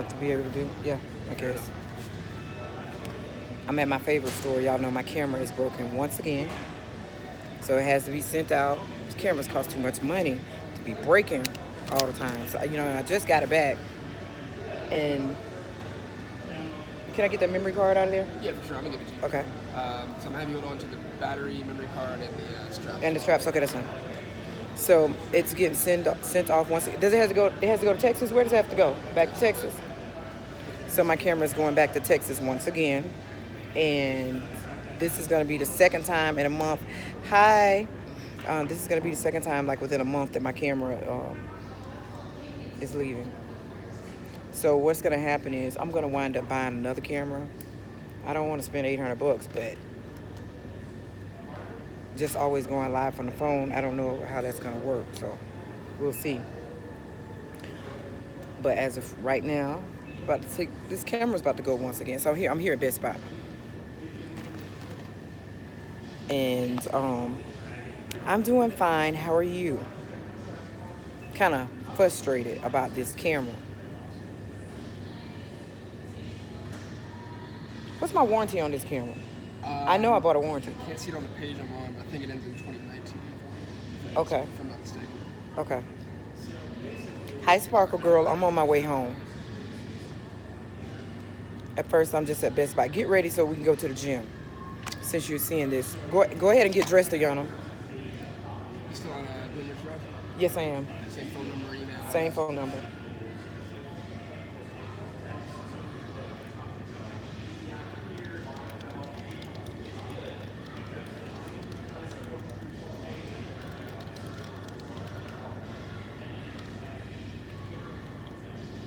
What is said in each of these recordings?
to be able to do. Yeah, I guess. I'm at my favorite store. Y'all know my camera is broken once again. So it has to be sent out. These cameras cost too much money to be breaking all the time. So, and I just got it back. And can I get that memory card out of there? Yeah, for sure. I'm gonna give it to you. Okay. So I'm gonna have you hold on to the battery, memory card, and the straps. And the straps. Okay, that's fine. So it's getting sent off once. Does it have to go? It has to go to Texas. Where does it have to go? Back to Texas. So my camera is going back to Texas once again, and this is going to be the second time in a month. Hi. This is going to be the second time, like within a month, that my camera is leaving. So what's going to happen is I'm going to wind up buying another camera. I don't want to spend $800, but just always going live from the phone, I don't know how that's going to work. So we'll see. But as of right now, this camera's about to go once again. So I'm here at Best Buy, and I'm doing fine. How are you? Kind of frustrated about this camera. What's my warranty on this camera? I know I bought a warranty. I can't see it on the page I'm on. I think it ends in 2019. Okay. If I'm not mistaken. Okay. Hi, Sparkle Girl. I'm on my way home. At first, I'm just at Best Buy. Get ready so we can go to the gym. Since you're seeing this, go ahead and get dressed, Ayana. You still on doing your scrub? Yes, I am. Same phone number, email. Same phone number.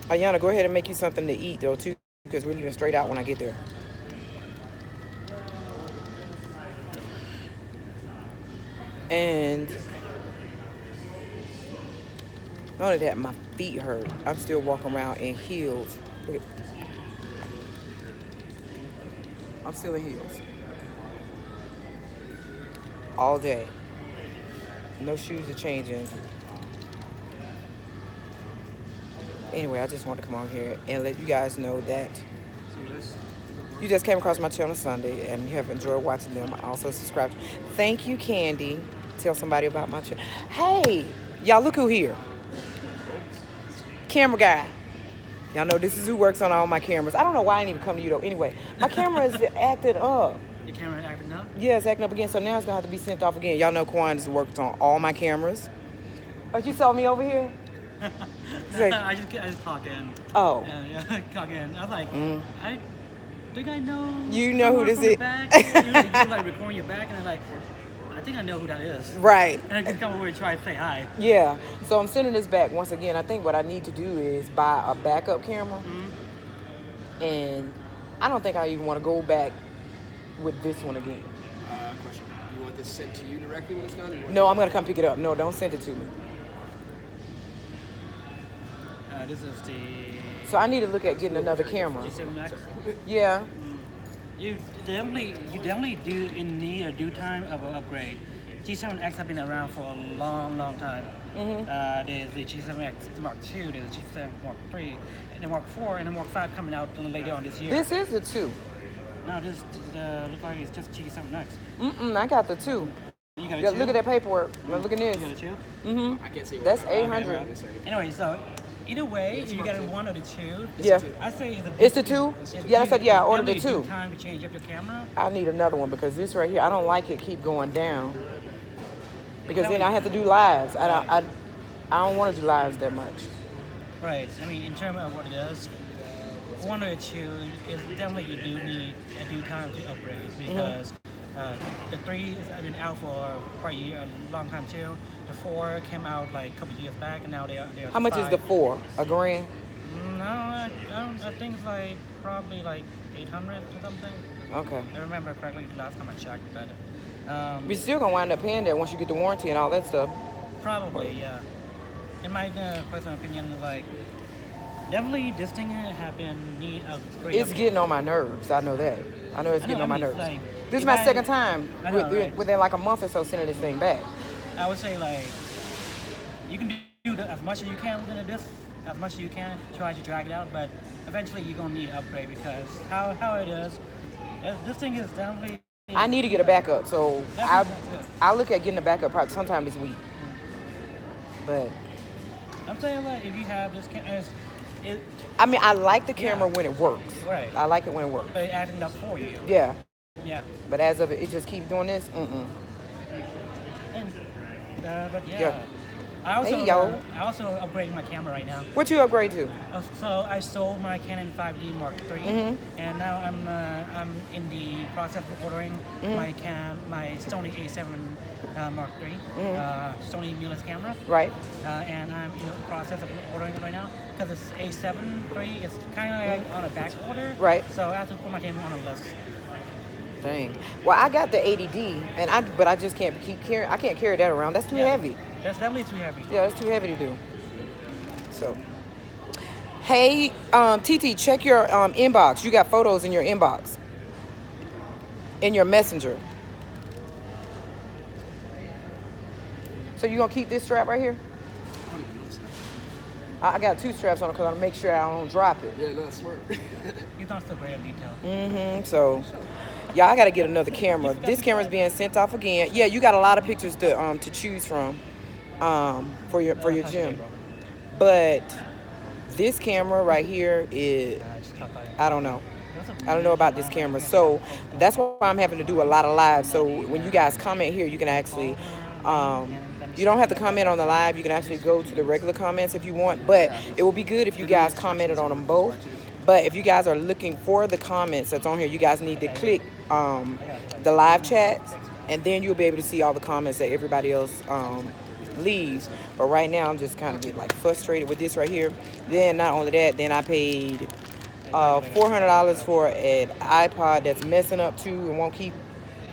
Ayana, go ahead and make you something to eat, though, too, because we're leaving straight out when I get there. And not only that, my feet hurt. I'm still walking around in heels. I'm still in heels. All day. No shoes to change in. Anyway, I just wanted to come on here and let you guys know that you just came across my channel Sunday and you have enjoyed watching them. I also subscribed. Thank you, Candy. Tell somebody about my channel. Hey, y'all, look who here. Camera guy. Y'all know this is who works on all my cameras. I don't know why I didn't even come to you, though. Anyway, my camera is acted up. Your camera acting up? Yeah, it's acting up again, so now it's going to have to be sent off again. Y'all know Quan has worked on all my cameras. Oh, you saw me over here? I just clocked in. Oh. Yeah, clocked in. I was like, I think I know. You know who this is? is. You're like recording your back, and I'm like, I think I know who that is. Right. And I just come over and try to say hi. Yeah. So I'm sending this back once again. I think what I need to do is buy a backup camera. And I don't think I even want to go back with this one again. Question. You want this sent to you directly when it's done? No, I'm going to come pick it up. No, don't send it to me. This is the... So I need to look at getting another camera. G7 Max? Yeah. You definitely do need a due time of an upgrade. G7X have been around for a long time. There's the G7X Mark II, there's the G7 Mark III, and the Mark IV, and the Mark V coming out later on this year. This is the 2. No, this looks like it's just G7X. I got the 2. You got a 2? Look at that paperwork. Look at this. You got a 2? I can't see. That's 800. Anyway, so either way, you got one or the 2. Yeah. I say it's the 2? Yeah, I said, yeah, I ordered the 2. Time to change up your camera. I need another one because this right here, I don't like it keep going down. Because then I have to do lives. I don't want to do lives that much. Right. I mean, in terms of what it is, 1 or 2 is definitely you do need a due time to upgrade because the 3 has been out for quite a long time too. The 4 came out like a couple years back, and now they are. How much is the 4? $1,000? No, I think it's like probably like 800 or something. Okay. I remember correctly the last time I checked, but you're still gonna wind up paying that once you get the warranty and all that stuff. Probably, yeah. In my personal opinion, like definitely this thing have been need a great. It's getting on my nerves. I know that. I know it's getting on my nerves. Like, this is my second time right. within like a month or so sending this thing back. I would say like you can do as much as you can within this, as much as you can. Try to drag it out, but eventually you're gonna need an upgrade because how it is, this thing is definitely. I need to get a backup, so Definitely good. I look at getting a backup probably sometime this week. But I'm saying like if you have this camera, it I mean, I like the camera when it works. right, I like it when it works. but it adding up for you. Yeah. Yeah. But as of it just keeps doing this. And, but yeah. Yeah. I Hey, yo. also upgrading my camera right now. What you upgrade to? So I sold my Canon 5D Mark III, and now I'm in the process of ordering my Sony A7 Mark III, Sony mirrorless camera, Right. and I'm in the process of ordering it right now because it's A7 III. It's kind of like on a back order, Right. So I have to put my camera on a list. Dang. Well, I got the 80D, but I just can't keep carrying. I can't carry that around. That's too heavy. That's definitely too heavy. Yeah, that's too heavy to do. So, hey, TT, check your inbox. You got photos in your inbox, in your messenger. So you gonna keep this strap right here? I don't even notice that. I got two straps on it because I want to make sure I don't drop it. Yeah, no, that's smart. You don't still great detail. So, yeah, I gotta get another camera. This camera's being sent off again. Yeah, you got a lot of pictures to choose from, for your gym. But this camera right here is, I don't know. I don't know about this camera. So that's why I'm having to do a lot of lives. So when you guys comment here, you can actually, you don't have to comment on the live. You can actually go to the regular comments if you want. But it would be good if you guys commented on them both. But if you guys are looking for the comments that's on here, you guys need to click the live chats, and then you'll be able to see all the comments that everybody else leaves. But right now, I'm just kind of get like frustrated with this right here. Then not only that, then I paid $400 for an iPod that's messing up too and won't keep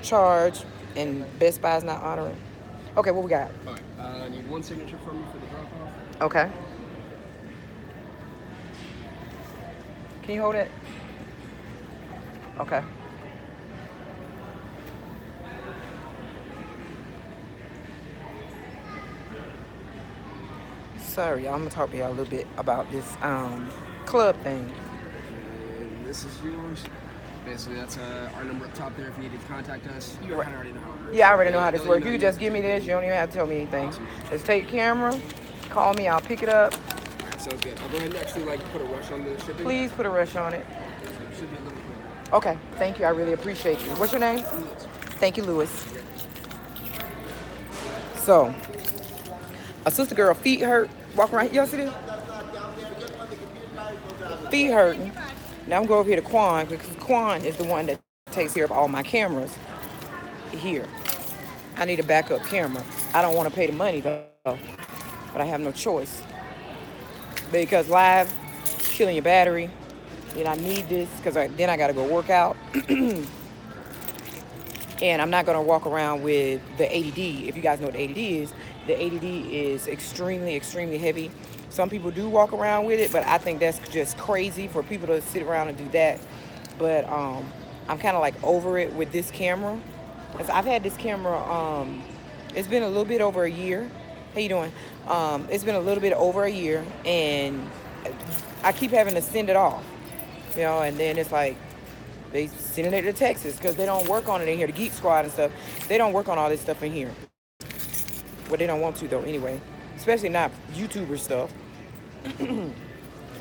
charge, and Best Buy's not honoring. Okay, what we got? All right, I need one signature from you for the drop off. Okay. Can you hold it? Okay. Sorry, y'all. I'm gonna talk to y'all a little bit about this club thing. And this is yours. Basically, that's our number up top there if you needed to contact us. You kind of already know how it works. Yeah, I already know how this works. You just give me this. You don't even have to tell me anything. Just take the camera, call me. I'll pick it up. Sounds good. I'll go ahead and actually put a rush on the shipping. Please put a rush on it. Should be a little quicker. Okay, thank you. I really appreciate you. What's your name? Thank you, Lewis. So, a sister girl feet hurt. Walking around. Y'all see this? Feet hurting. Now I'm going over here to Quan because Quan is the one that takes care of all my cameras here. I need a backup camera. I don't want to pay the money though, but I have no choice. Because live, killing your battery. Then I need this because then I got to go work out. And I'm not going to walk around with the 80D. If you guys know what the 80D is, the 80D is extremely, extremely heavy. Some people do walk around with it, but I think that's just crazy for people to sit around and do that. But I'm kind of like over it with this camera. I've had this camera, it's been a little bit over a year. How you doing? It's been a little bit over a year, and I keep having to send it off. You know, and then it's like, they sending it to Texas because they don't work on it in here. The Geek Squad and stuff, they don't work on all this stuff in here. Well, they don't want to though anyway. Especially not YouTuber stuff. I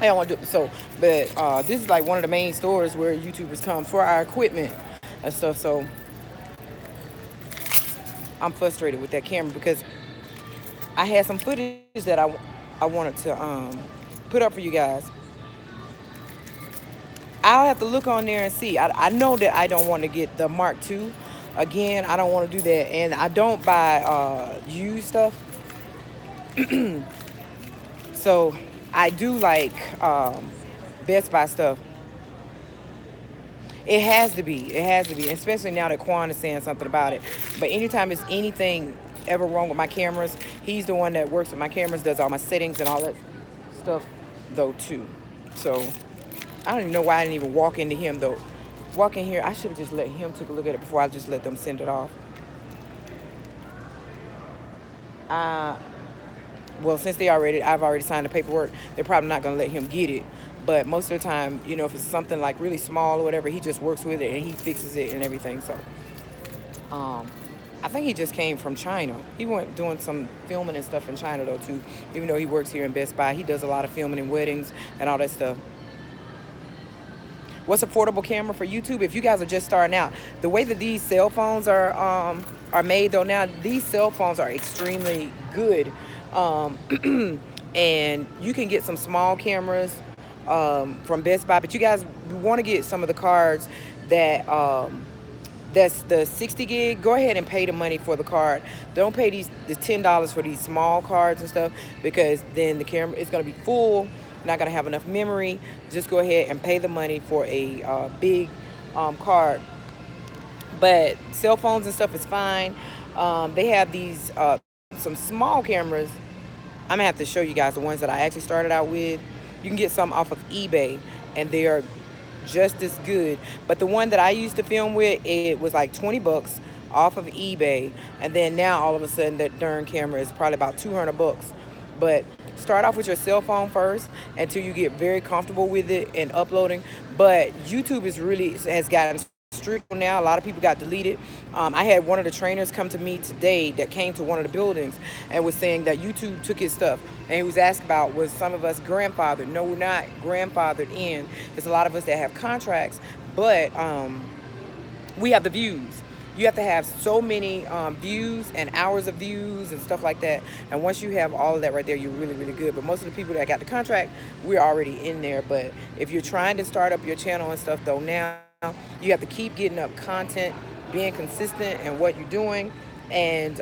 don't want to do it. So, but this is like one of the main stores where YouTubers come for our equipment and stuff. So I'm frustrated with that camera because I had some footage that I wanted to put up for you guys. I'll have to look on there and see. I know that I don't want to get the Mark II. Again, I don't want to do that. And I don't buy used stuff. So I do like Best Buy stuff. It has to be. It has to be. Especially now that Quan is saying something about it. But anytime there's anything ever wrong with my cameras, he's the one that works with my cameras, does all my settings and all that stuff though too. So I don't even know why I didn't even walk into him though. Walk in here, I should have just let him take a look at it before I just let them send it off. Well, since I've already signed the paperwork, they're probably not gonna let him get it. But most of the time, you know, if it's something like really small or whatever, he just works with it and he fixes it and everything. So, um, I think he just came from China. He went doing some filming and stuff in China though too. Even though he works here in Best Buy, he does a lot of filming and weddings and all that stuff. What's affordable camera for YouTube? If you guys are just starting out, the way that these cell phones are made though now, these cell phones are extremely good, um, and you can get some small cameras from Best Buy. But you guys want to get some of the cards that that's the 60 gig. Go ahead and pay the money for the card. Don't pay the $10 for these small cards and stuff, because then the camera is going to be full, not going to have enough memory. Just go ahead and pay the money for a big card. But cell phones and stuff is fine. They have these some small cameras. I'm gonna have to show you guys the ones that I actually started out with. You can get some off of eBay, and they are just as good. But the one that I used to film with, it was like 20 bucks off of eBay, and then now all of a sudden that darn camera is probably about 200 bucks. But start off with your cell phone first until you get very comfortable with it and uploading. But YouTube is really has gotten strict now. A lot of people got deleted. I had one of the trainers come to me today that came to one of the buildings and was saying that YouTube took his stuff, and he was asked about, was some of us grandfathered? No, we're not grandfathered in. There's a lot of us that have contracts, but we have the views. You have to have so many views and hours of views and stuff like that. And once you have all of that right there, you're really, really good. But most of the people that got the contract, we're already in there. But if you're trying to start up your channel and stuff though now, you have to keep getting up content, being consistent in what you're doing, and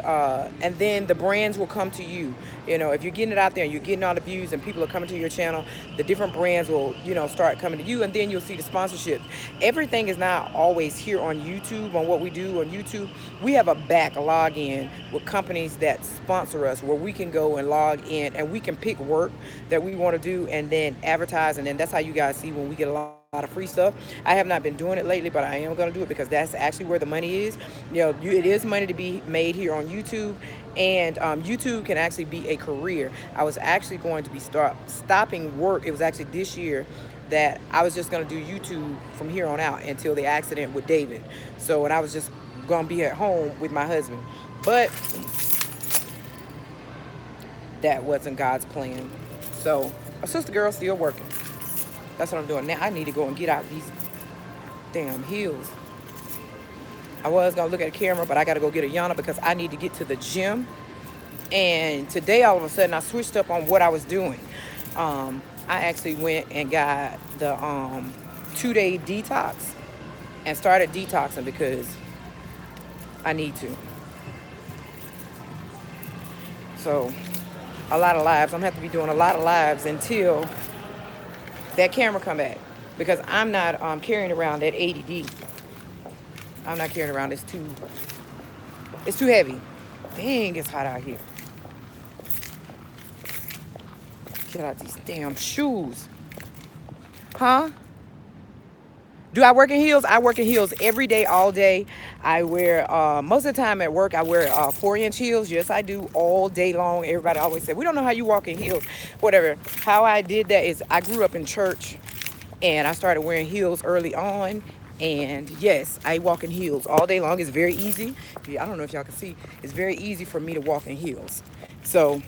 then the brands will come to you. You know, if you're getting it out there and you're getting all the views and people are coming to your channel, the different brands will, you know, start coming to you, and then you'll see the sponsorship. Everything is not always here on YouTube, on what we do on YouTube. We have a login with companies that sponsor us, where we can go and log in and we can pick work that we want to do and then advertise, and then that's how you guys see when we get a lot of free stuff. I have not been doing it lately, but I am going to do it because that's actually where the money is. You know, it is money to be made here on YouTube, and YouTube can actually be a career. I was actually going to be stopping work. It was actually this year that I was just going to do YouTube from here on out until the accident with David. So, and I was just going to be at home with my husband, but that wasn't God's plan. So, a sister girl still working. That's what I'm doing now. I need to go and get out these damn heels. I was going to look at a camera, but I got to go get a Yana because I need to get to the gym. And today, all of a sudden, I switched up on what I was doing. I actually went and got the 2-day detox and started detoxing because I need to. So, a lot of lives. I'm going to have to be doing a lot of lives until that camera come back, because I'm not carrying around that 80D. I'm not carrying around. It's too heavy. Dang, it's hot out here. Get out these damn shoes. Huh? Do I work in heels? I work in heels every day, all day. I wear, most of the time at work, I wear 4-inch heels. Yes, I do, all day long. Everybody always say, we don't know how you walk in heels. Whatever. How I did that is I grew up in church, and I started wearing heels early on. And yes, I walk in heels all day long. It's very easy. I don't know if y'all can see. It's very easy for me to walk in heels. So,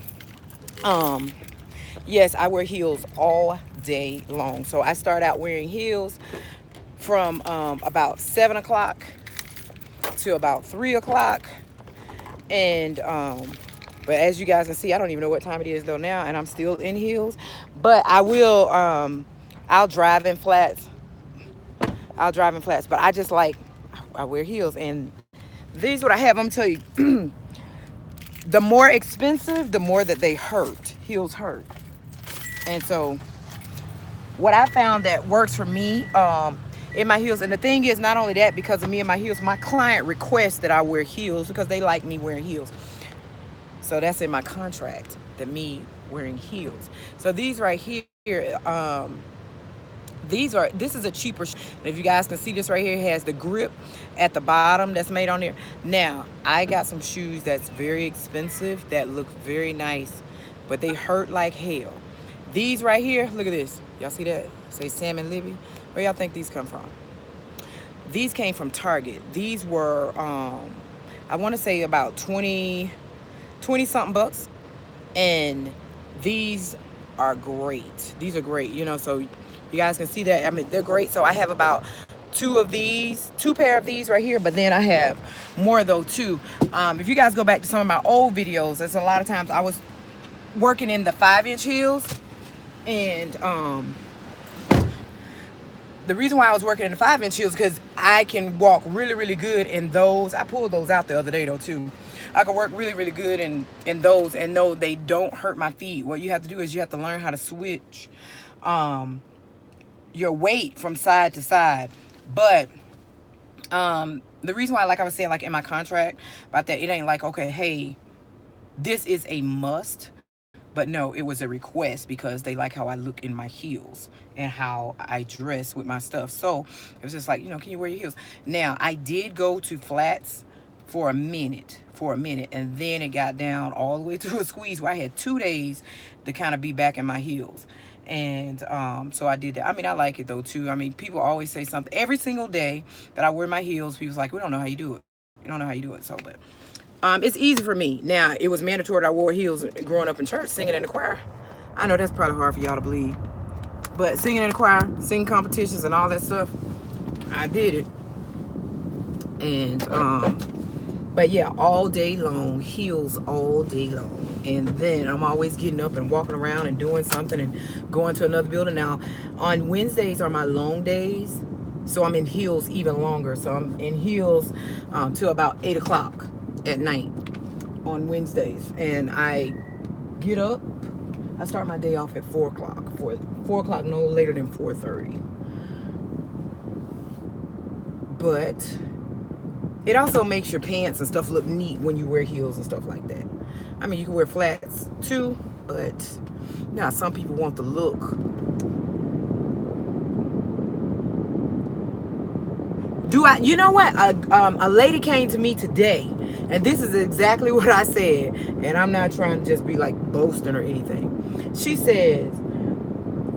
yes, I wear heels all day long. So I start out wearing heels from about 7 o'clock to about 3 o'clock. And but as you guys can see, I don't even know what time it is though now, and I'm still in heels. But I will I'll drive in flats. But I just like, I wear heels, and these what I have. I'm tell you, the more expensive, the more that they hurt. Heels hurt. And so what I found that works for me in my heels, and the thing is, not only that, because of me and my heels, my client requests that I wear heels because they like me wearing heels. So that's in my contract, that me wearing heels. So these right here, this is a cheaper, if you guys can see, this right here has the grip at the bottom that's made on there. Now, I got some shoes that's very expensive that look very nice, but they hurt like hell. These right here, look at this. Y'all see that? Say Sam and Libby. Where y'all think these come from? These came from Target. These were, I want to say about 20 something bucks. And these are great. These are great, you know, so you guys can see that. I mean, they're great. So I have about two pair of these right here, but then I have more though too. If you guys go back to some of my old videos, there's a lot of times I was working in the 5-inch heels, and the reason why I was working in the 5-inch heels because I can walk really, really good in those. I pulled those out the other day though too. I can work really, really good in those, and no, they don't hurt my feet. What you have to do is you have to learn how to switch your weight from side to side. But the reason why, like I was saying, like in my contract about that, it ain't like, okay, hey, this is a must. But no, it was a request because they like how I look in my heels and how I dress with my stuff. So it was just like, you know, can you wear your heels? Now, I did go to flats for a minute, and then it got down all the way to a squeeze where I had 2 days to kind of be back in my heels. And so I did that. I mean, I like it though too. I mean, people always say something every single day that I wear my heels. People's like, we don't know how you do it. You don't know how you do it. So, but it's easy for me. Now, it was mandatory that I wore heels growing up in church, singing in the choir. I know that's probably hard for y'all to believe. But singing in the choir, singing competitions and all that stuff, I did it. And, but yeah, all day long, heels all day long. And then I'm always getting up and walking around and doing something and going to another building. Now, on Wednesdays are my long days. So I'm in heels even longer. So I'm in heels till about 8 o'clock at night on Wednesdays, and I get up. I start my day off at 4 o'clock. 4 o'clock, no later than 4:30. But it also makes your pants and stuff look neat when you wear heels and stuff like that. I mean, you can wear flats too, but now some people want the look. You know what? A lady came to me today, and this is exactly what I said, and I'm not trying to just be like boasting or anything. She says,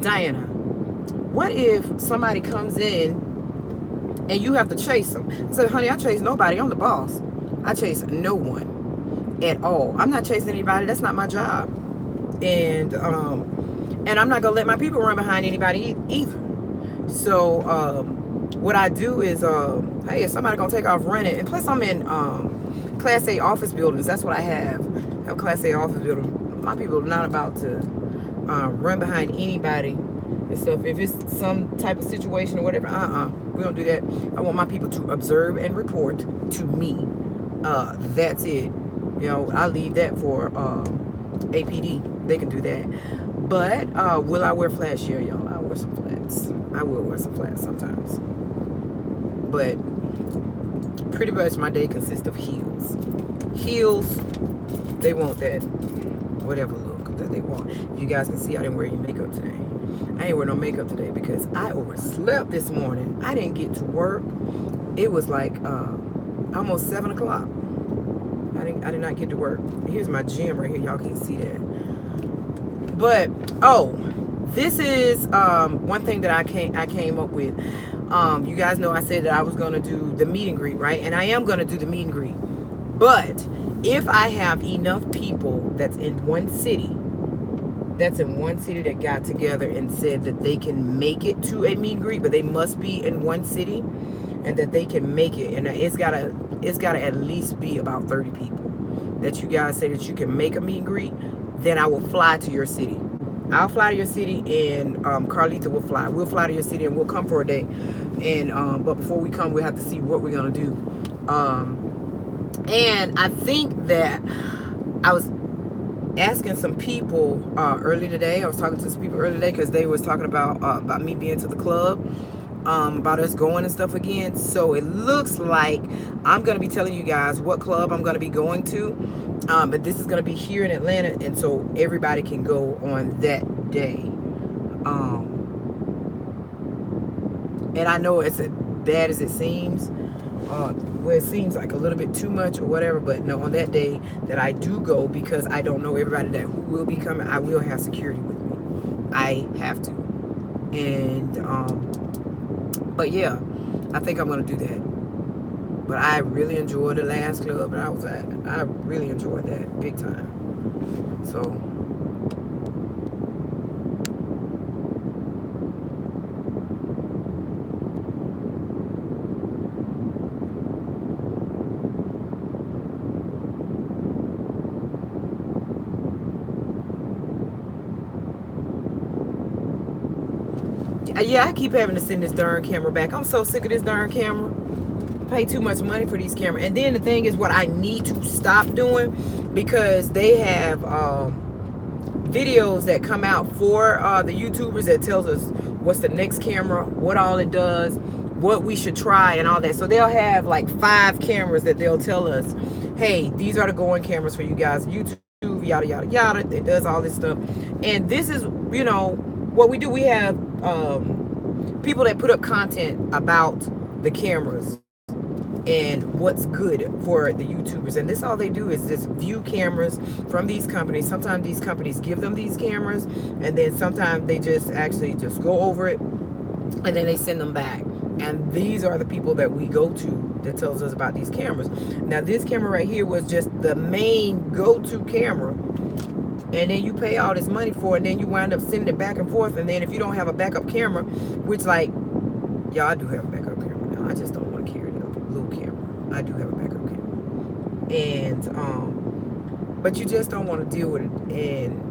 Diana, what if somebody comes in and you have to chase them? I said, honey, I chase nobody. I'm the boss. I chase no one at all. I'm not chasing anybody. That's not my job. And I'm not gonna let my people run behind anybody either. So what I do is, hey, if somebody gonna take off running, and plus I'm in Class A office buildings. That's what I have. I have Class A office building. My people are not about to run behind anybody and stuff. If it's some type of situation or whatever, we don't do that. I want my people to observe and report to me. That's it. You know, I leave that for APD. They can do that. But will I wear flats? Yeah, y'all. I'll wear some flats. I will wear some flats sometimes. But pretty much my day consists of heels. Heels, they want that whatever look that they want. You guys can see I didn't wear any makeup today. I ain't wear no makeup today because I overslept this morning. I didn't get to work. It was like almost 7 o'clock. I did not get to work. Here's my gym right here. Y'all can't see that. But this is one thing that I came up with. You guys know I said that I was going to do the meet and greet, right? And I am going to do the meet and greet. But if I have enough people that's in one city that got together and said that they can make it to a meet and greet, but they must be in one city and that they can make it. And it's gotta at least be about 30 people that you guys say that you can make a meet and greet. Then I will fly to your city. I'll fly to your city, and Carlita will fly. We'll fly to your city, and we'll come for a day. And but before we come, we'll have to see what we're gonna do. And I think that I was asking some people early today. I was talking to some people early today because they was talking about me being to the club, about us going and stuff again. So it looks like I'm gonna be telling you guys what club I'm gonna be going to. But this is going to be here in Atlanta, and so everybody can go on that day. And I know it's as bad as it seems, where it seems like a little bit too much or whatever, but no, on that day that I do go, because I don't know everybody that will be coming, I will have security with me. I have to. And but yeah, I think I'm gonna do that. But I really enjoyed the last club that I was at. I really enjoyed that big time. So yeah, I keep having to send this darn camera back. I'm so sick of this darn camera. Pay too much money for these cameras. And then the thing is, what I need to stop doing, because they have videos that come out for the YouTubers that tells us what's the next camera, what all it does, what we should try, and all that. So they'll have like 5 cameras that they'll tell us, hey, these are the going cameras for you guys. YouTube, yada yada yada. It does all this stuff. And this is, you know, what we do. We have people that put up content about the cameras and what's good for the YouTubers. And this, all they do is just view cameras from these companies. Sometimes these companies give them these cameras, and then sometimes they just actually just go over it and then they send them back. And these are the people that we go to that tells us about these cameras. Now this camera right here was just the main go-to camera, and then you pay all this money for it, and then you wind up sending it back and forth. And then if you don't have a backup camera, which, like, yeah, I do have a backup camera now. I just don't want to carry the little camera. I do have a backup camera. And but you just don't want to deal with it. And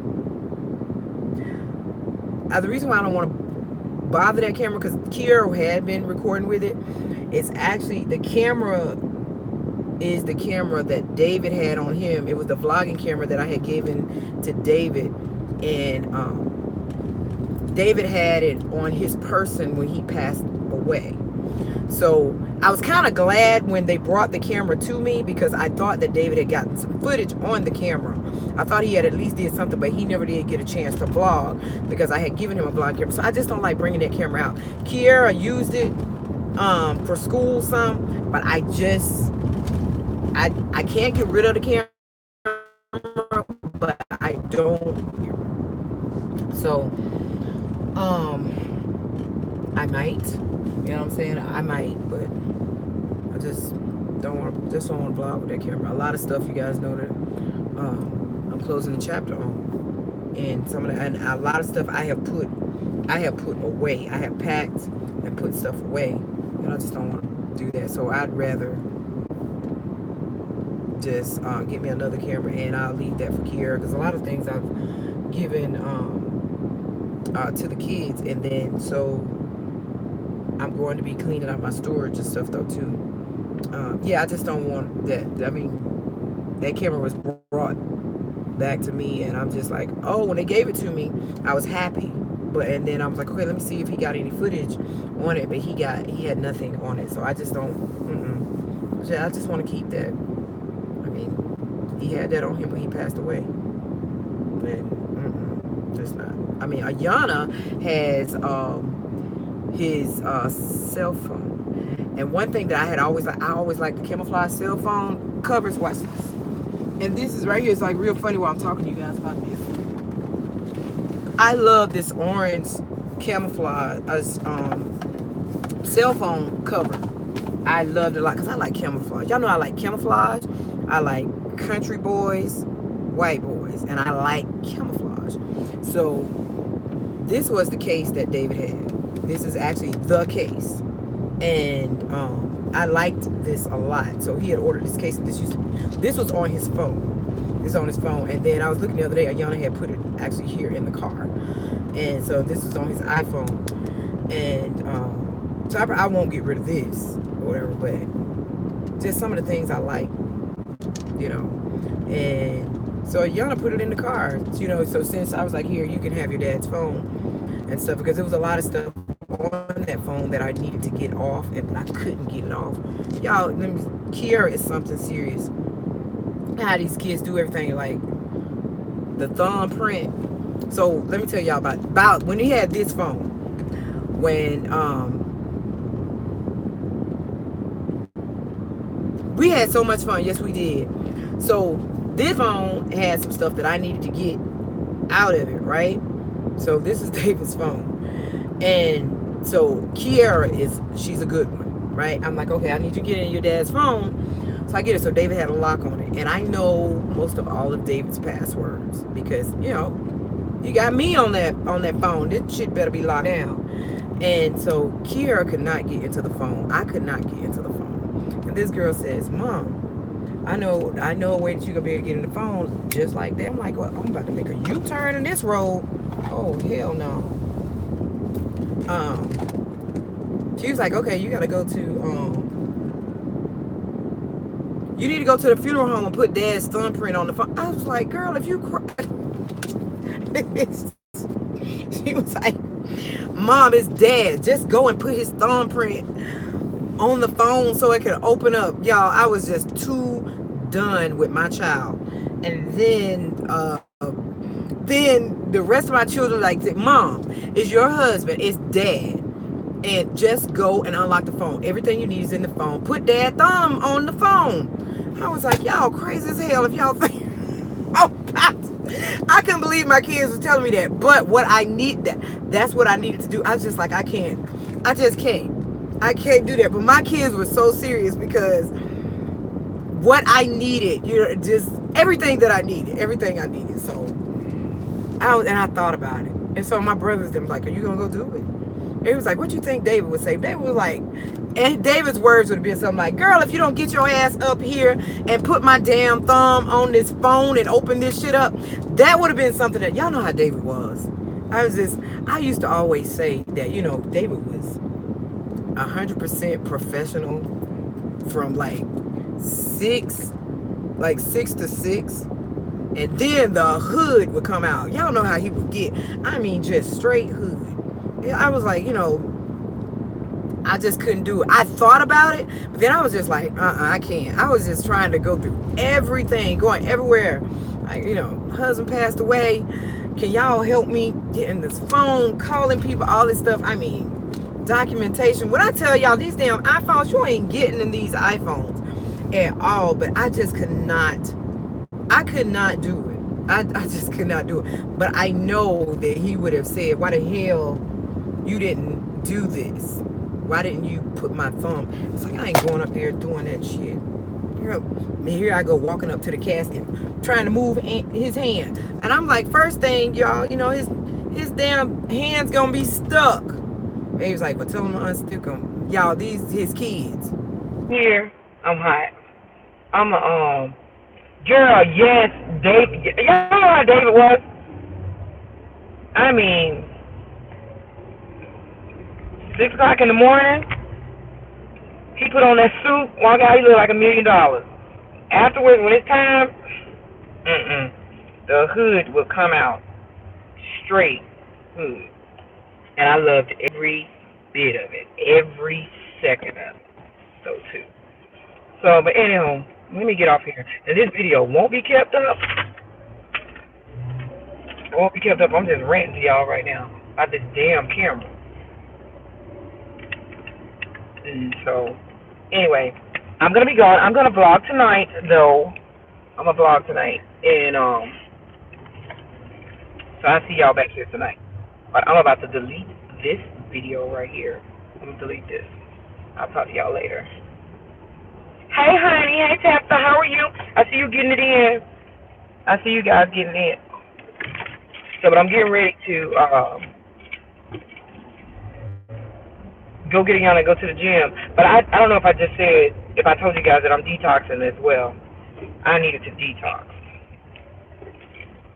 the reason why I don't want to bother that camera, because Kiera had been recording with it, it's actually the camera is the camera that David had on him. It was the vlogging camera that I had given to David, and David had it on his person when he passed away. So I was kind of glad when they brought the camera to me, because I thought that David had gotten some footage on the camera. I thought he had at least did something, but he never did get a chance to vlog because I had given him a vlog camera. So I just don't like bringing that camera out. Kiera used it for school some, but I can't get rid of the camera, but I don't. So I might, you know what I'm saying? I might, but I just don't want to vlog with that camera. A lot of stuff, you guys know that I'm closing the chapter on, and and a lot of stuff I have put away. I have packed and put stuff away, and I just don't want to do that. So I'd rather just get me another camera, and I'll leave that for Kiera, because a lot of things I've given to the kids, and then so I'm going to be cleaning out my storage and stuff though too. Yeah, I just don't want that. I mean, that camera was brought back to me, and I'm just like, oh, when they gave it to me, I was happy. And then I was like, okay, let me see if he got any footage on it, but he had nothing on it. So I just don't. I just want to keep that. I mean, he had that on him when he passed away. But just not. I mean, Ayana has his cell phone. And one thing that I always like the camouflage cell phone covers. Watch this. And this is right here. It's like real funny while I'm talking to you guys about this. I love this orange camouflage cell phone cover. I loved it a lot because I like camouflage. Y'all know I like camouflage. I like country boys, white boys, and I like camouflage. So this was the case that David had. This is actually the case. And I liked this a lot. So he had ordered this case, and this was on his phone. This is on his phone. And then I was looking the other day, Ayana had put it actually here in the car. And so this is on his iPhone. And so I won't get rid of this or whatever, but just some of the things I like, you know. And so Ayana put it in the car, you know. So since I was like, here, you can have your dad's phone and stuff, because there was a lot of stuff on that phone that I needed to get off, and I couldn't get it off. Y'all, Kiera is something serious. How these kids do everything, like the thumbprint. So let me tell y'all about when he had this phone. When we had so much fun. Yes, we did. So this phone had some stuff that I needed to get out of it, right? So this is David's phone. And so she's a good one, right? I'm like, okay, I need you to get in your dad's phone. So I get it. So David had a lock on it. And I know most of all of David's passwords because, you got me on that phone. This shit better be locked down. And so Kiara could not get into the phone. I could not get into the phone. And this girl says, Mom, I know a way that you gonna be able to get in the phone just like that. I'm like, well, I'm about to make a U-turn in this road. Oh, hell no. She was like, okay, you gotta go to you need to go to the funeral home and put Dad's thumbprint on the phone. I was like, girl, if you cry. She was like, Mom, it's Dad. Just go and put his thumbprint on the phone so it can open up. Y'all, I was just too done with my child. And then the rest of my children like, Mom, it's your husband, it's Dad. And just go and unlock the phone. Everything you need is in the phone. Put Dad's thumb on the phone. I was like, y'all crazy as hell if y'all think. Oh, I couldn't believe my kids were telling me that. But what I need, that's what I needed to do. I was just like, I just can't do that. But my kids were so serious because what I needed, just everything I needed. So I thought about it. And so my brothers, them like, are you gonna go do it? And he was like, what you think David would say? David was like, and David's words would have been something like, girl, if you don't get your ass up here and put my damn thumb on this phone and open this shit up, that would have been something that, y'all know how David was. I used to always say that, David was 100% professional from like 6 to 6. And then the hood would come out. Y'all know how he would get. I mean, just straight hood. I was like, I just couldn't do it. I thought about it, but then I was just like, I can't. I was just trying to go through everything, going everywhere. Like, husband passed away. Can y'all help me getting this phone, calling people, all this stuff? I mean, documentation. When I tell y'all these damn iPhones, you ain't getting in these iPhones at all. But I just could not do it. I just could not do it. But I know that he would have said, why the hell you didn't do this? Why didn't you put my thumb? It's like, I ain't going up there doing that shit. Here I go walking up to the casket, trying to move his hand. And I'm like, first thing, y'all, his damn hand's gonna be stuck. And he was like, well, tell him to unstick them. Y'all, these his kids. Here, I'm hot. I'm girl, yes, David. Y'all know how David was? I mean, 6 o'clock in the morning, he put on that suit, walk out, he looked like $1 million. Afterwards, when it's time, the hood would come out, straight hood. And I loved every bit of it, every second of it. So, too. So, but anyhow, let me get off here. And this video won't be kept up. It won't be kept up. I'm just ranting to y'all right now about this damn camera. And so, anyway, I'm going to be gone. I'm going to vlog tonight, though. I'm going to vlog tonight. And, so I'll see y'all back here tonight. But I'm about to delete this video right here. I'm going to delete this. I'll talk to y'all later. Hey, honey. Hey, Tabitha. How are you? I see you getting it in. I see you guys getting it in. So, but I'm getting ready to go get y'all and go to the gym. But I don't know if I just said, if I told you guys that I'm detoxing as well. I needed to detox.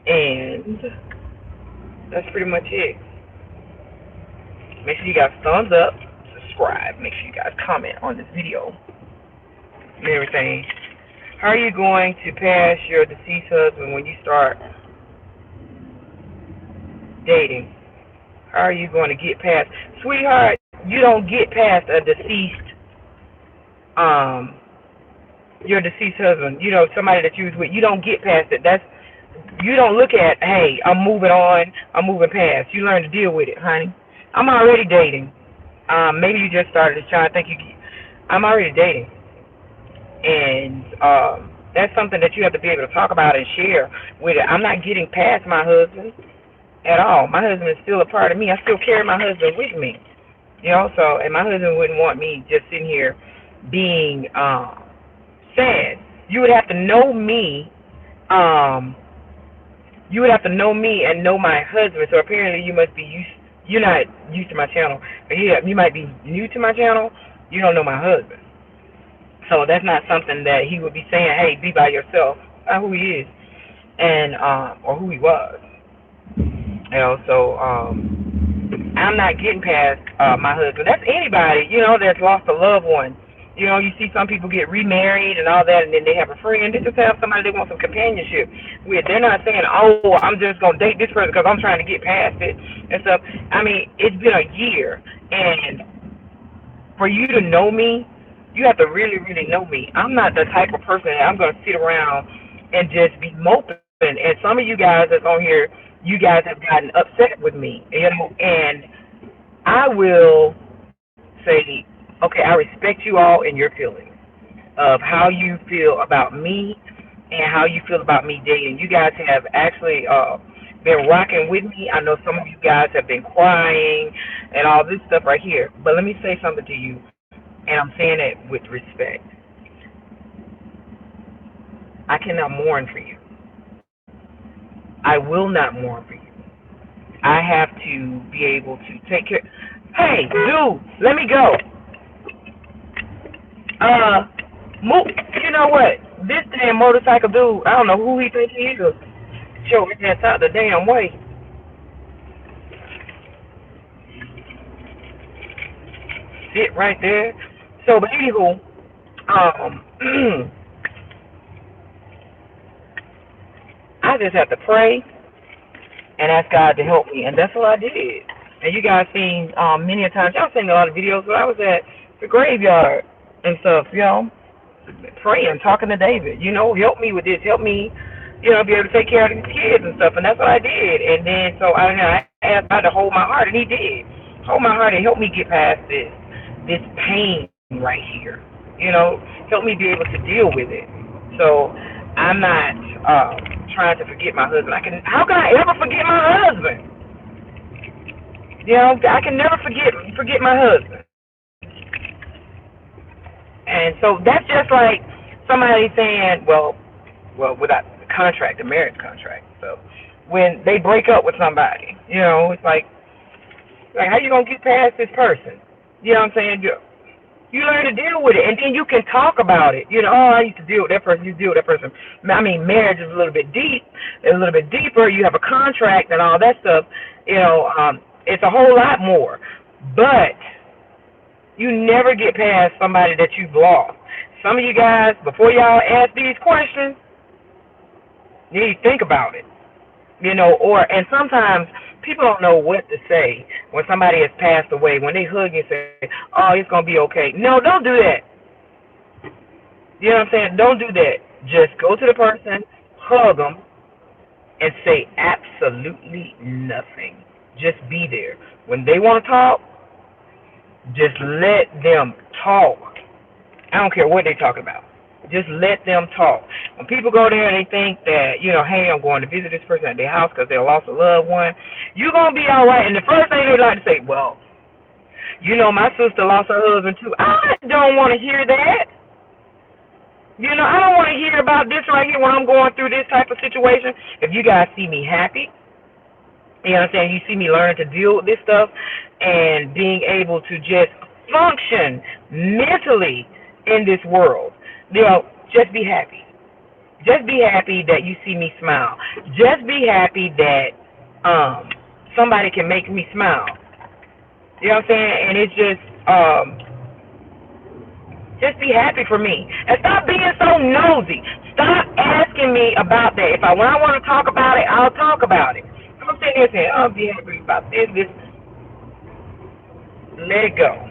And that's pretty much it. Make sure you guys thumbs up, subscribe. Make sure you guys comment on this video and everything. How are you going to pass your deceased husband when you start dating? How are you going to get past? Sweetheart, you don't get past a deceased, your deceased husband, somebody that you was with. You don't get past it. You don't look at, hey, I'm moving on, I'm moving past. You learn to deal with it, honey. I'm already dating. Maybe you just started trying to think I'm already dating. And that's something that you have to be able to talk about and share with it. I'm not getting past my husband. at all. My husband is still a part of me. I still carry my husband with me. You know, so and my husband wouldn't want me just sitting here being sad. You would have to know me. You would have to know me and know my husband. So apparently you must be used. You're not used to my channel. Or you might be new to my channel. You don't know my husband. So that's not something that he would be saying, hey, be by yourself. Not who he is. And or who he was. You know, so I'm not getting past my husband. That's anybody, you know, that's lost a loved one. You know, you see some people get remarried and all that, and then they have a friend. They just have somebody they want some companionship with. They're not saying, oh, I'm just going to date this person because I'm trying to get past it and stuff. I mean, it's been a year, and for you to know me, you have to really, really know me. I'm not the type of person that I'm going to sit around and just be moping. And some of you guys that's on here, you guys have gotten upset with me, you know, and I will say, okay, I respect you all in your feelings of how you feel about me and how you feel about me dating. You guys have actually been rocking with me. I know some of you guys have been crying and all this stuff right here. But let me say something to you, and I'm saying it with respect. I cannot mourn for you. I will not mourn for you. I have to be able to take care. Hey, dude, let me go. You know what? This damn motorcycle dude, I don't know who he thinks he is. Show his ass out the damn way. Sit right there. So, but anywho, I just have to pray and ask God to help me, and that's what I did. And you guys seen many a times, y'all seen a lot of videos where I was at the graveyard and stuff, you know, praying, talking to David, you know, help me with this, help me, you know, be able to take care of these kids and stuff, and that's what I did. And then so I asked God to hold my heart, and He did. Hold my heart and help me get past this pain right here, you know, help me be able to deal with it. So I'm not trying to forget my husband. How can I ever forget my husband? You know, I can never forget my husband. And so that's just like somebody saying, well, without the contract, the marriage contract. So when they break up with somebody, you know, it's like how you gonna get past this person? You know what I'm saying? You learn to deal with it, and then you can talk about it. You know, oh, I used to deal with that person. You deal with that person. I mean, marriage is a little bit deep, a little bit deeper. You have a contract and all that stuff. You know, it's a whole lot more. But you never get past somebody that you've lost. Some of you guys, before y'all ask these questions, you need to think about it. You know, and sometimes people don't know what to say when somebody has passed away. When they hug you and say, oh, it's going to be okay. No, don't do that. You know what I'm saying? Don't do that. Just go to the person, hug them, and say absolutely nothing. Just be there. When they want to talk, just let them talk. I don't care what they're talking about. Just let them talk. When people go there and they think that, you know, hey, I'm going to visit this person at their house because they lost a loved one, you're going to be all right. And the first thing they like to say, well, you know, my sister lost her husband too. I don't want to hear that. You know, I don't want to hear about this right here when I'm going through this type of situation. If you guys see me happy, you know what I'm saying, you see me learn to deal with this stuff and being able to just function mentally in this world, you know, just be happy. Just be happy that you see me smile. Just be happy that somebody can make me smile. You know what I'm saying? And it's just be happy for me. And stop being so nosy. Stop asking me about that. When I want to talk about it, I'll talk about it. I'm sitting here saying, I'll be happy about this. Let it go.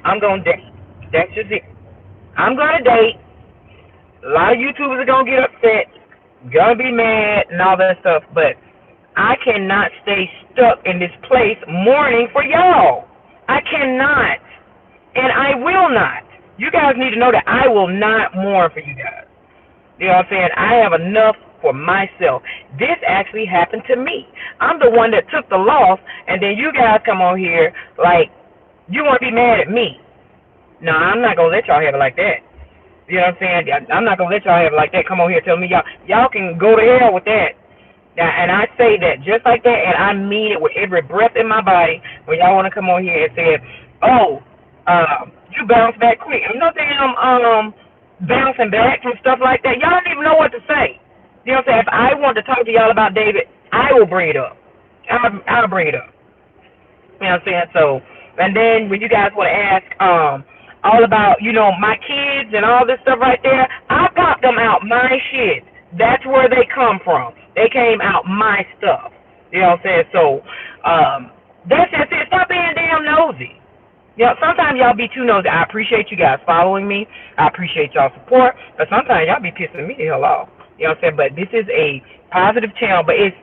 I'm going to date. That's just it. I'm going to date. A lot of YouTubers are going to get upset, going to be mad and all that stuff, but I cannot stay stuck in this place mourning for y'all. I cannot, and I will not. You guys need to know that I will not mourn for you guys. You know what I'm saying? I have enough for myself. This actually happened to me. I'm the one that took the loss, and then you guys come on here like you want to be mad at me. No, I'm not gonna let y'all have it like that. You know what I'm saying? I'm not gonna let y'all have it like that. Come on here, tell me y'all can go to hell with that. Now, and I say that just like that, and I mean it with every breath in my body. When y'all want to come on here and say, "Oh, you bounce back quick," I'm not saying I'm bouncing back from stuff like that. Y'all don't even know what to say. You know what I'm saying? If I want to talk to y'all about David, I will bring it up. I'll bring it up. You know what I'm saying? So, and then when you guys want to ask all about, my kids and all this stuff right there, I popped them out my shit. That's where they come from. They came out my stuff. You know what I'm saying? So, that's just it. Stop being damn nosy. Sometimes y'all be too nosy. I appreciate you guys following me. I appreciate y'all support. But sometimes y'all be pissing me the hell off. You know what I'm saying? But this is a positive channel. But it's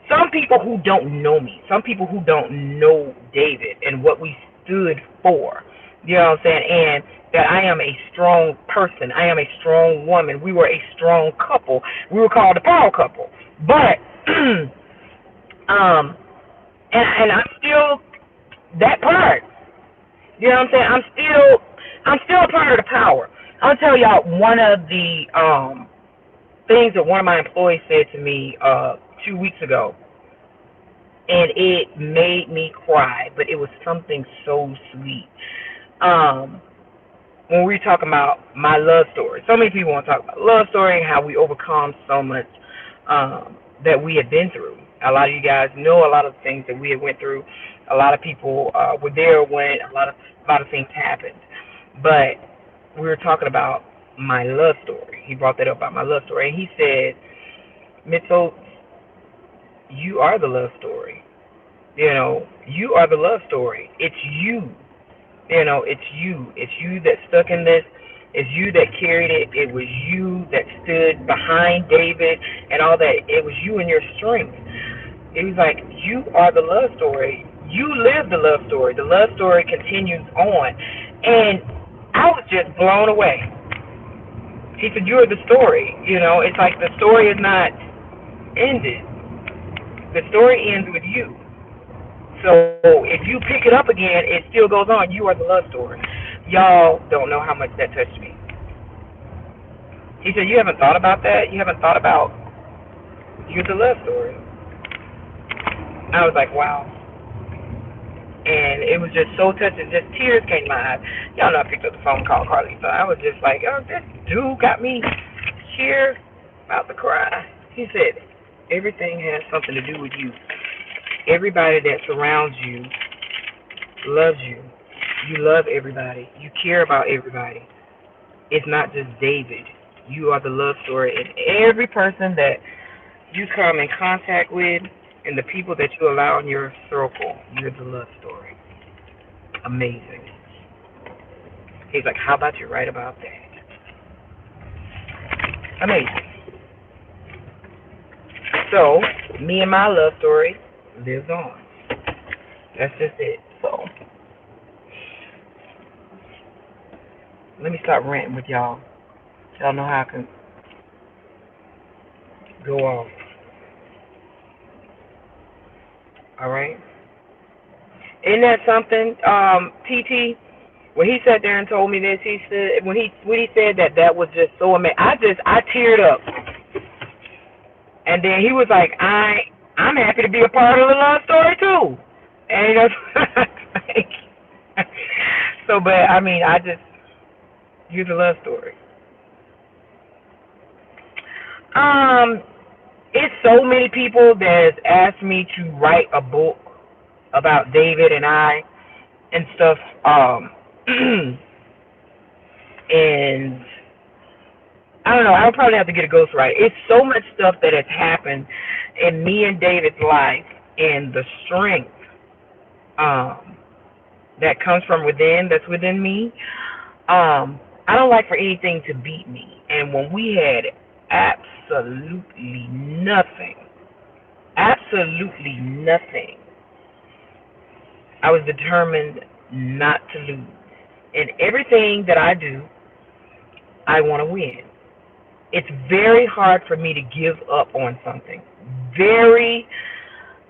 some people who don't know me, some people who don't know David and what we stood for. You know what I'm saying? And that I am a strong person. I am a strong woman. We were a strong couple. We were called the power couple. But and I'm still that part. You know what I'm saying? I'm still a part of the power. I'll tell y'all one of the things that one of my employees said to me 2 weeks ago, and it made me cry, but it was something so sweet. When we were talking about my love story, so many people want to talk about love story and how we overcome so much that we have been through. A lot of you guys know a lot of things that we have went through. A lot of people were there when a lot of things happened. But we were talking about my love story. He brought that up about my love story, and he said, "Mitchell, you are the love story. You are the love story. It's you. It's you. It's you that stuck in this. It's you that carried it. It was you that stood behind David and all that. It was you and your strength." It was like, you are the love story. You live the love story. The love story continues on. And I was just blown away. He said, you're the story. It's like the story is not ended. The story ends with you. So if you pick it up again, it still goes on. You are the love story. Y'all don't know how much that touched me. He said, you haven't thought about that? You haven't thought about you're the love story? I was like, wow. And it was just so touching. Just tears came to my eyes. Y'all know I picked up the phone and called Carly. So I was just like, oh, this dude got me here about to cry. He said, everything has something to do with you. Everybody that surrounds you loves you. You love everybody. You care about everybody. It's not just David. You are the love story. And every person that you come in contact with and the people that you allow in your circle, you're the love story. Amazing. He's like, how about you write about that? Amazing. So, me and my love story lives on. That's just it. So, let me start ranting with y'all. Y'all know how I can go off. All right? Isn't that something, TT? When he sat there and told me this, he said when he said that was just so amazing. I teared up, and then he was like, I'm happy to be a part of the love story too, and so. But I mean, you're the love story. It's so many people that has asked me to write a book about David and I and stuff. And I don't know. I'll probably have to get a ghostwriter. It's so much stuff that has happened in me and David's life, and the strength that comes from within, that's within me. I don't like for anything to beat me. And when we had absolutely nothing, I was determined not to lose. In everything that I do, I want to win. It's very hard for me to give up on something. Very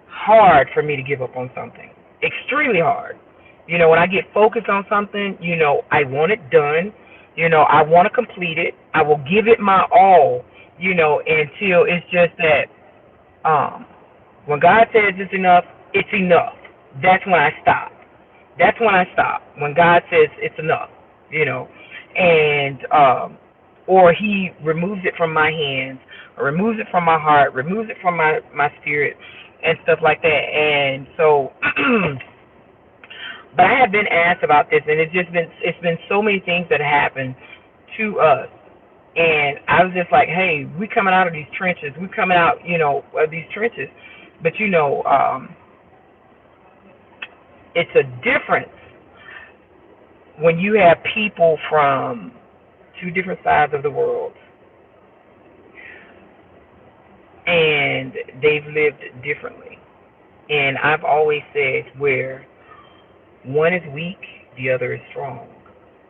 hard for me to give up on something. Extremely hard. When I get focused on something, I want it done. I want to complete it. I will give it my all, until it's just that when God says it's enough, it's enough. That's when I stop. That's when I stop. When God says it's enough, and or He removes it from my hands, or removes it from my heart, removes it from my spirit, and stuff like that. And so, but I have been asked about this, and it's been so many things that happen to us. And I was just like, hey, we coming out of these trenches. We coming out, of these trenches. But it's a difference when you have people from two different sides of the world, and they've lived differently. And I've always said where one is weak, the other is strong.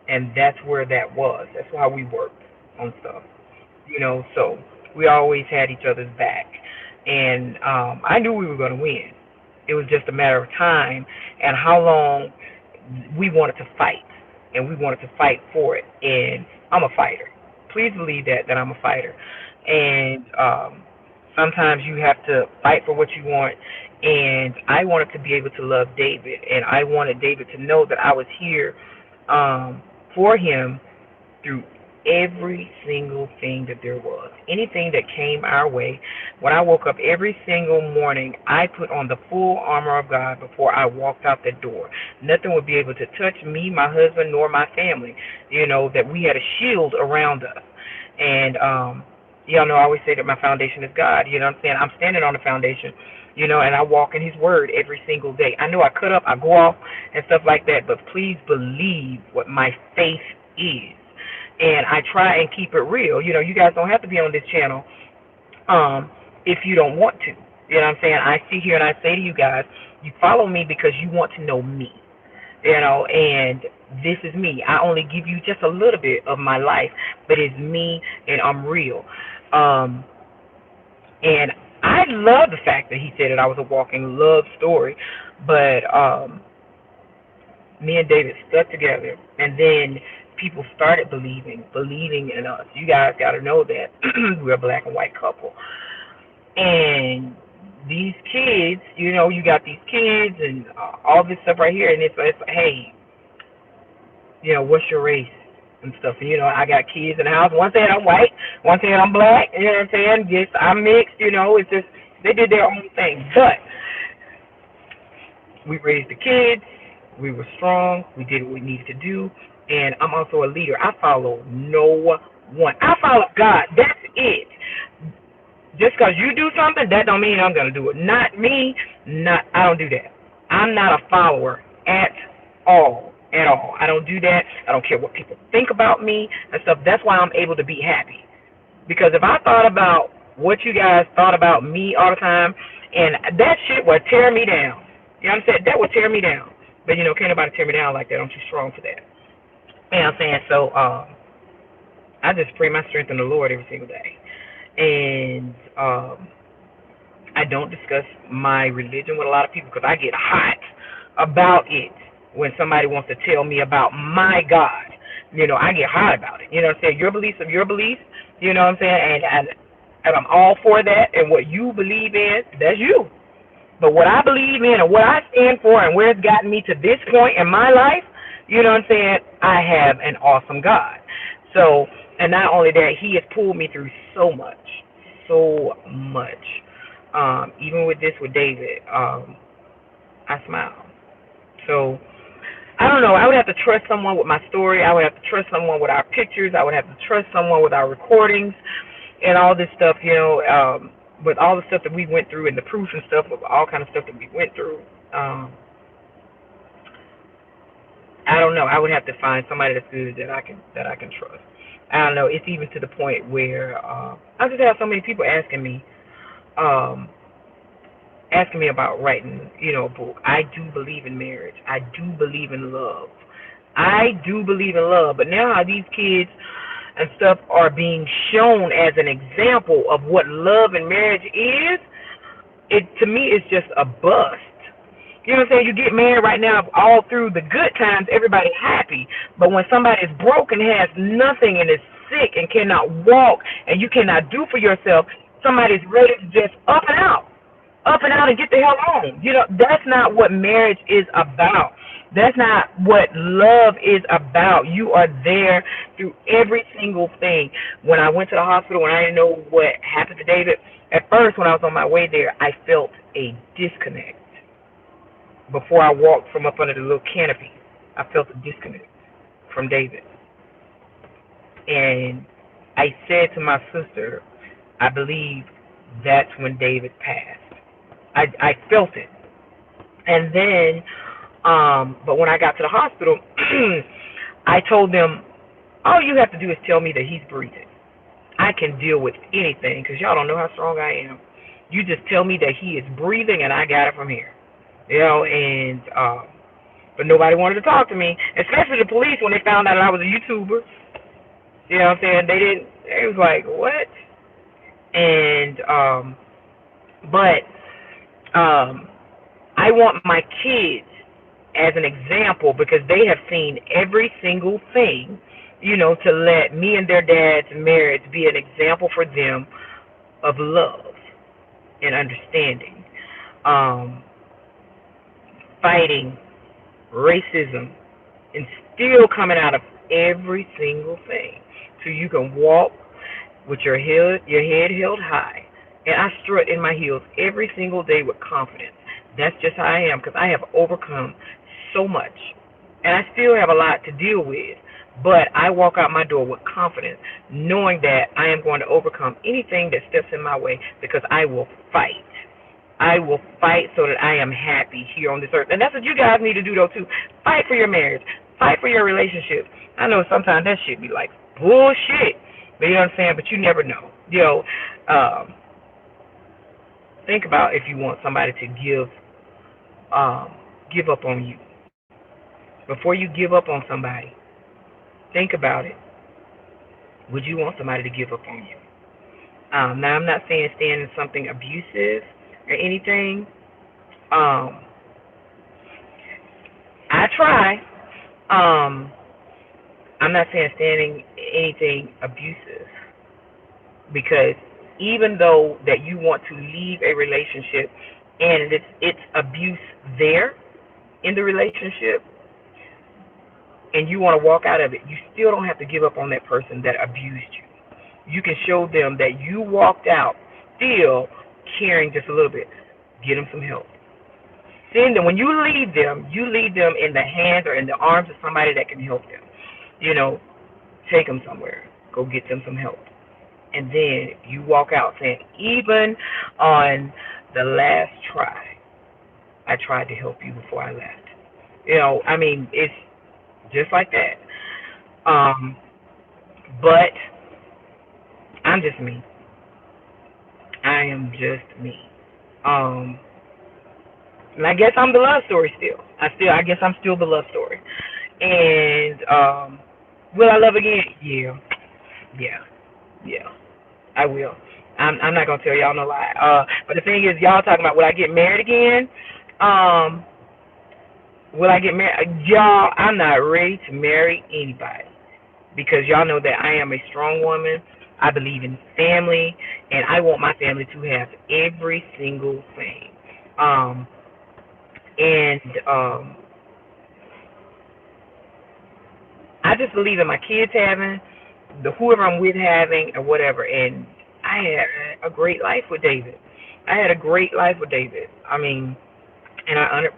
And that's where that was. That's how we worked on stuff. So we always had each other's back. And I knew we were going to win. It was just a matter of time and how long we wanted to fight. And we wanted to fight for it. And I'm a fighter. Please believe that I'm a fighter. And sometimes you have to fight for what you want. And I wanted to be able to love David. And I wanted David to know that I was here for him through every single thing that there was. Anything that came our way. When I woke up every single morning, I put on the full armor of God before I walked out that door. Nothing would be able to touch me, my husband, nor my family. That we had a shield around us. And y'all know I always say that my foundation is God. You know what I'm saying? I'm standing on the foundation, and I walk in His Word every single day. I know I cut up, I go off, and stuff like that, but please believe what my faith is. And I try and keep it real. You guys don't have to be on this channel if you don't want to. You know what I'm saying? I sit here and I say to you guys, you follow me because you want to know me. And this is me. I only give you just a little bit of my life, but it's me and I'm real. And I love the fact that he said that I was a walking love story, but me and David stuck together, and then people started believing in us. You guys got to know that we're a black and white couple. And these kids, you got these kids and all this stuff right here, and it's hey, what's your race and stuff. And, I got kids in the house. One said I'm white, one said I'm black. You know what I'm saying? Yes, I'm mixed. It's just they did their own thing, but we raised the kids. We were strong. We did what we needed to do. And I'm also a leader. I follow no one. I follow God. That's it. Just because you do something, that don't mean I'm going to do it. Not me. I don't do that. I'm not a follower at all. At all. I don't do that. I don't care what people think about me and stuff. That's why I'm able to be happy. Because if I thought about what you guys thought about me all the time, and that shit would tear me down. You know what I'm saying? That would tear me down. But, can't nobody tear me down like that. I'm too strong for that. You know what I'm saying? So I just pray my strength in the Lord every single day. And I don't discuss my religion with a lot of people because I get hot about it when somebody wants to tell me about my God. I get hot about it. You know what I'm saying? Your beliefs of your beliefs. You know what I'm saying? And I'm all for that. And what you believe in, that's you. But what I believe in and what I stand for and where it's gotten me to this point in my life, you know what I'm saying? I have an awesome God. So, and not only that, He has pulled me through so much. Even with this, with David, I smile. So, I don't know. I would have to trust someone with my story. I would have to trust someone with our pictures. I would have to trust someone with our recordings and all this stuff, with all the stuff that we went through and the proof and stuff, of all kind of stuff that we went through. I don't know. I would have to find somebody that's good that I can trust. I don't know. It's even to the point where I just have so many people asking me about writing, a book. I do believe in marriage. I do believe in love. But now these kids, and stuff are being shown as an example of what love and marriage is, it to me is just a bust. You know what I'm saying? You get married right now, all through the good times, everybody's happy. But when somebody's broken, has nothing, and is sick and cannot walk, and you cannot do for yourself, somebody's ready to just up and out and get the hell on. You know, that's not what marriage is about. That's not what love is about. You are there through every single thing. When I went to the hospital, when I didn't know what happened to David, at first when I was on my way there, I felt a disconnect. Before I walked from up under the little canopy, I felt a disconnect from David. And I said to my sister, I believe that's when David passed. I felt it. And then, but when I got to the hospital, I told them, all you have to do is tell me that he's breathing. I can deal with anything because y'all don't know how strong I am. You just tell me that he is breathing and I got it from here. You know, and, but nobody wanted to talk to me, especially the police when they found out I was a YouTuber. You know what I'm saying? They was like, what? And, I want my kids as an example because they have seen every single thing, you know, to let me and their dad's marriage be an example for them of love and understanding, fighting racism, and still coming out of every single thing so you can walk with your head held high. And I strut in my heels every single day with confidence. That's just how I am because I have overcome so much. And I still have a lot to deal with. But I walk out my door with confidence, knowing that I am going to overcome anything that steps in my way because I will fight. I will fight so that I am happy here on this earth. And that's what you guys need to do, though, too. Fight for your marriage. Fight for your relationship. I know sometimes that shit be like bullshit. But you know what I'm saying? But you never know. You know, think about if you want somebody to give up on you. Before you give up on somebody, think about it. Would you want somebody to give up on you? Now, I'm not saying stand in something abusive or anything. I try. I'm not saying standing anything abusive because even though that you want to leave a relationship and it's abuse there in the relationship and you want to walk out of it, you still don't have to give up on that person that abused you. You can show them that you walked out still caring just a little bit. Get them some help. Send them. When you leave them in the hands or in the arms of somebody that can help them. You know, take them somewhere. Go get them some help. And then you walk out saying, even on the last try, I tried to help you before I left. You know, I mean, it's just like that. But I'm just me. I am just me. And I guess I'm the love story still. I guess I'm still the love story. And will I love again? Yeah. I will. I'm not gonna tell y'all no lie. But the thing is, y'all talking about will I get married again? Will I get married? Y'all, I'm not ready to marry anybody because y'all know that I am a strong woman. I believe in family, and I want my family to have every single thing. I just believe in my kids having, whoever I'm with having, or whatever. And I had a great life with David. I mean, and I honored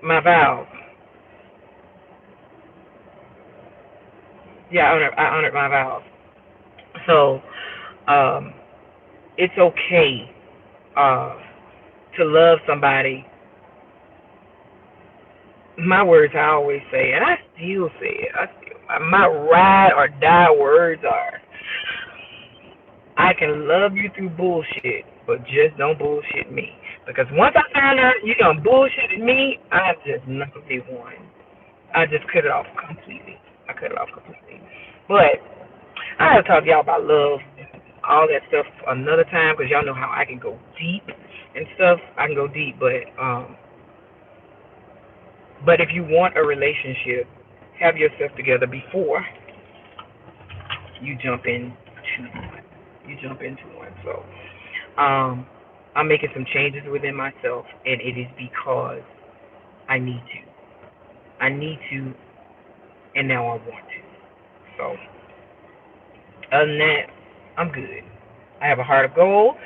my vows. Yeah, I honored my vows. So, it's okay to love somebody. My words, I always say, and I still say it. My ride or die words are, I can love you through bullshit, but just don't bullshit me. Because once I find out you done bullshitted me, I'm just number one. I just cut it off completely. I cut it off completely. But I have to talk to y'all about love, all that stuff another time because y'all know how I can go deep and stuff. I can go deep, but if you want a relationship, have yourself together before you jump into one. You jump into one. So I'm making some changes within myself, and it is because I need to. I need to, and now I want to. So other than that, I'm good. I have a heart of gold.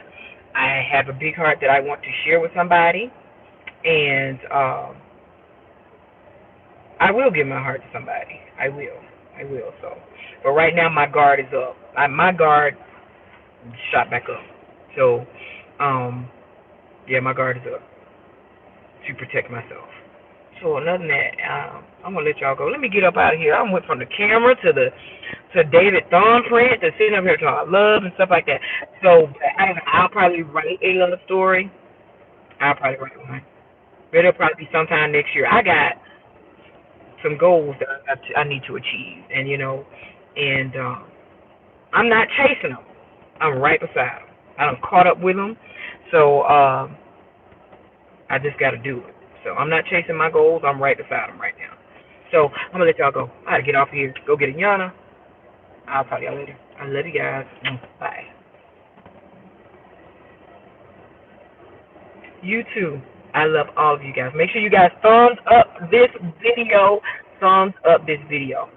I have a big heart that I want to share with somebody, and I will give my heart to somebody. I will. I will. So, but right now my guard is up. My guard shot back up. So, yeah, my guard is up to protect myself. So, other than that, I'm gonna let y'all go. Let me get up out of here. I went from the camera to David Thumbprint to sitting up here talking about love and stuff like that. So, I'll probably write a love story. I'll probably write one. But it'll probably be sometime next year. I got some goals that I need to achieve, and I'm not chasing them. I'm right beside them. I'm caught up with them, so I just got to do it. So I'm not chasing my goals. I'm right beside them right now. So I'm gonna let y'all go. I gotta get off here. Go get a Yana. I'll talk to y'all later. I love you guys. Bye. You too. I love all of you guys. Make sure you guys thumbs up this video. Thumbs up this video.